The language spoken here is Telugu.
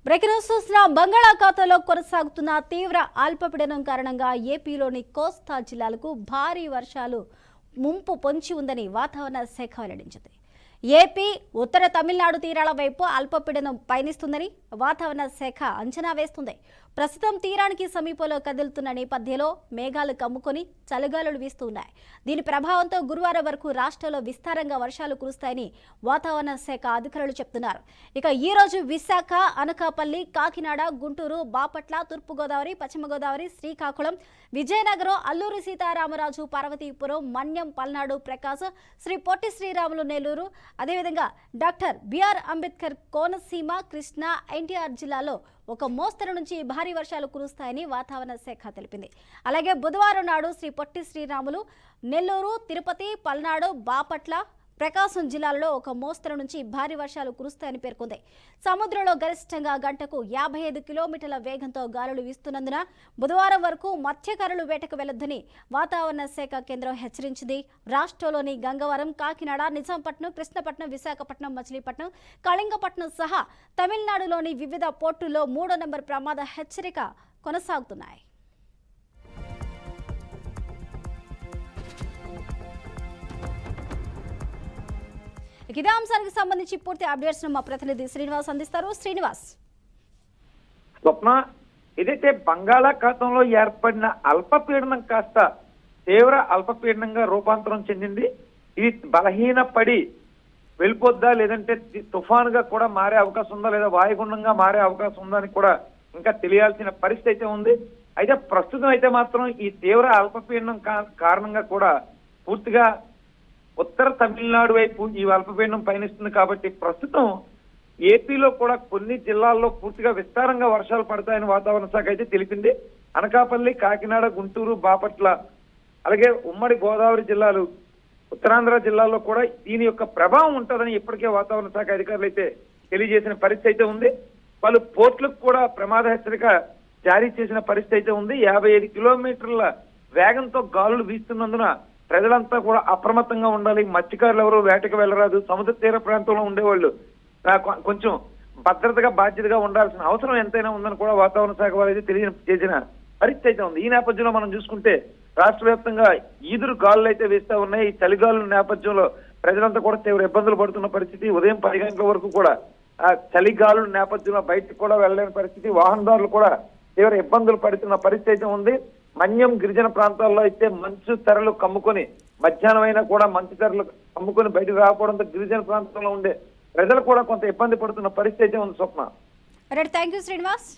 బ్రేకింగ్ న్యూస్ చూసిన బంగాళాఖాతంలో కొనసాగుతున్న తీవ్ర అల్పపీడనం కారణంగా ఏపీలోని కోస్తా జిల్లాలకు భారీ వర్షాలు ముంపు పొంచి ఉందని వాతావరణ శాఖ వెల్లడించింది. ఏపీ ఉత్తర తమిళనాడు తీరాల వైపు అల్పపీడనం పయనిస్తుందని వాతావరణ శాఖ అంచనా వేస్తుంది. ప్రస్తుతం తీరానికి సమీపంలో కదులుతున్న నేపథ్యంలో మేఘాలు కమ్ముకొని చలిగాలులు వీస్తున్నాయి. దీని ప్రభావంతో గురువారం వరకు రాష్ట్రంలో విస్తారంగా వర్షాలు కురుస్తాయని వాతావరణ శాఖ అధికారులు చెప్తున్నారు. ఇక ఈ రోజు విశాఖ, అనకాపల్లి, కాకినాడ, గుంటూరు, బాపట్ల, తూర్పుగోదావరి, పశ్చిమ గోదావరి, శ్రీకాకుళం, విజయనగరం, అల్లూరి సీతారామరాజు, పార్వతీపురం, మన్యం, పల్నాడు, ప్రకాశం, శ్రీ పొట్టి శ్రీరాములు, నెల్లూరు, అదేవిధంగా డాక్టర్ బిఆర్ అంబేద్కర్, కోనసీమ, కృష్ణా, ఎన్టీఆర్ జిల్లాలో ఒక మోస్తరు నుంచి భారీ వర్షాలు కురుస్తాయని వాతావరణ శాఖ తెలిపింది. అలాగే బుధవారం నాడు శ్రీ పొట్టి శ్రీరాములు, నెల్లూరు, తిరుపతి, పల్నాడు, బాపట్ల, ప్రకాశం జిల్లాల్లో ఒక మోస్తరు నుంచి భారీ వర్షాలు కురుస్తాయని పేర్కొంది. సముద్రంలో గరిష్టంగా గంటకు 55 కిలోమీటర్ల వేగంతో గాలులు వీస్తున్నందున బుధవారం వరకు మత్స్యకారులు వేటకు వెళ్లొద్దని వాతావరణ శాఖ కేంద్రం హెచ్చరించింది. రాష్ట్రంలోని గంగవరం, కాకినాడ, నిజాంపట్నం, కృష్ణపట్నం, విశాఖపట్నం, మచిలీపట్నం, కళింగపట్నం సహా తమిళనాడులోని వివిధ పోర్టుల్లో 3వ నెంబర్ ప్రమాద హెచ్చరిక కొనసాగుతున్నాయి. ఇదే అంశానికి సంబంధించి పూర్తి అప్డేట్స్ మా ప్రతినిధి శ్రీనివాస్ అందిస్తారు. శ్రీనివాస్, స్వప్న, ఏదైతే బంగాళాఖాతంలో ఏర్పడిన అల్పపీడనం కాస్త తీవ్ర అల్పపీడనంగా రూపాంతరం చెందింది. ఇది బలహీనపడి వెళ్ళిపోద్దా, లేదంటే తుఫానుగా కూడా మారే అవకాశం ఉందా, లేదా వాయుగుండంగా మారే అవకాశం ఉందా అని కూడా ఇంకా తెలియాల్సిన పరిస్థితి అయితే ఉంది. అయితే ప్రస్తుతం అయితే మాత్రం ఈ తీవ్ర అల్పపీడనం కారణంగా కూడా పూర్తిగా ఉత్తర తమిళనాడు వైపు ఈ అల్పపీడనం పయనిస్తుంది. కాబట్టి ప్రస్తుతం ఏపీలో కూడా కొన్ని జిల్లాల్లో పూర్తిగా విస్తారంగా వర్షాలు పడతాయని వాతావరణ శాఖ అయితే తెలిపింది. అనకాపల్లి, కాకినాడ, గుంటూరు, బాపట్ల, అలాగే ఉమ్మడి గోదావరి జిల్లాలు, ఉత్తరాంధ్ర జిల్లాల్లో కూడా దీని యొక్క ప్రభావం ఉంటుందని ఇప్పటికే వాతావరణ శాఖ అధికారులు అయితే తెలియజేసిన పరిస్థితి అయితే ఉంది. పలు పోర్టులకు కూడా ప్రమాద హెచ్చరిక జారీ చేసిన పరిస్థితి అయితే ఉంది. 55 కిలోమీటర్ల వేగంతో గాలులు వీస్తున్నందున ప్రజలంతా కూడా అప్రమత్తంగా ఉండాలి. మత్స్యకారులు ఎవరు వేటకు వెళ్ళరాదు. సముద్ర తీర ప్రాంతంలో ఉండేవాళ్ళు కొంచెం భద్రతగా, బాధ్యతగా ఉండాల్సిన అవసరం ఎంతైనా ఉందని కూడా వాతావరణ శాఖ వారు అయితే తెలియజేసిన పరిస్థితి అయితే ఉంది. ఈ నేపథ్యంలో మనం చూసుకుంటే రాష్ట్ర వ్యాప్తంగా ఈదురు గాలులు అయితే వేస్తా ఉన్నాయి. ఈ చలిగాలుల నేపథ్యంలో ప్రజలంతా కూడా తీవ్ర ఇబ్బందులు పడుతున్న పరిస్థితి. ఉదయం 10 గంటల వరకు కూడా ఆ చలిగాలుల నేపథ్యంలో బయటకు కూడా వెళ్ళలేని పరిస్థితి. వాహనదారులు కూడా తీవ్ర ఇబ్బందులు పడుతున్న పరిస్థితి అయితే ఉంది. మన్యం, గిరిజన ప్రాంతాల్లో అయితే మంచు తెరలు కమ్ముకొని మధ్యాహ్నం అయినా కూడా మంచు తెరలు కమ్ముకొని బయటకు రాకపోవడంతో గిరిజన ప్రాంతంలో ఉండే ప్రజలు కూడా కొంత ఇబ్బంది పడుతున్న పరిస్థితి అయితే ఉంది. స్వప్న, థ్యాంక్ యూ శ్రీనివాస్.